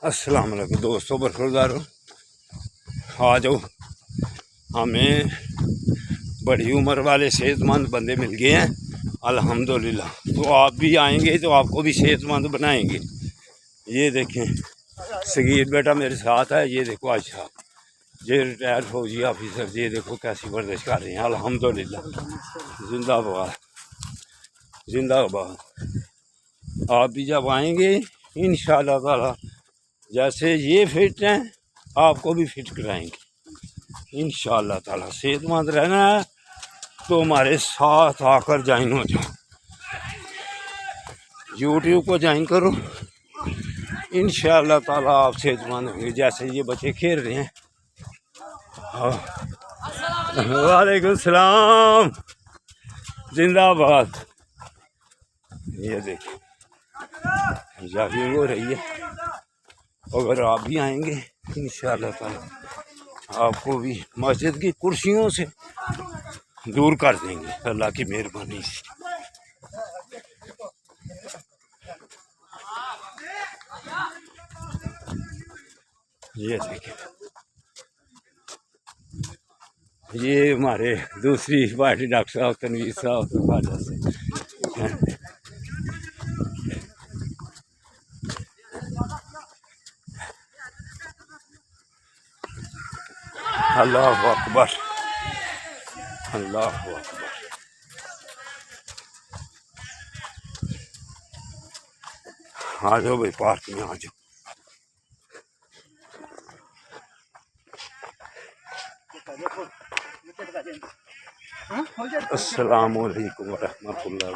अस्सलाम वालेकुम दोस्तों, बरखुरदारों, आ जाओ। हमें बड़ी उम्र वाले सेहतमंद बंदे मिल गए हैं अल्हम्दुलिल्लाह। तो आप भी आएंगे तो आपको भी सेहतमंद बनाएंगे। ये देखें, सगीर बेटा मेरे साथ है। ये देखो अच्छा, ये रिटायर्ड फौजी ऑफिसर, ये देखो कैसी वर्जिश कर रहे हैं अल्हम्दुलिल्लाह। जिंदाबाद जिंदाबाद। आप भी जब आएंगे इंशाअल्लाह ताला, जैसे ये फिट हैं आपको भी फिट कराएंगे इंशाअल्लाह ताला। सेहतमंद रहना है तो हमारे साथ आकर ज्वाइन हो जाओ। यूट्यूब को ज्वाइन करो, इंशाअल्लाह ताला आप सेहतमंद होंगे। जैसे ये बच्चे खेल रहे हैं। वालेकुम सलाम, जिंदाबाद। ये देखिए जॉगिंग हो रही है। अगर आप भी आएंगे इंशाअल्लाह ताला आपको भी मस्जिद की कुर्सियों से दूर कर देंगे अल्लाह की मेहरबानी से। ये देखिए, ये हमारे दूसरी पार्टी डॉक्टर साहब तनवीर साहब की वजह से। अल्लाह अकबर, अल्लाह अकबर। आ जाओ भाई, पार्क में आ जाओ। अस्सलाम वालेकुम व रहमतुल्लाह।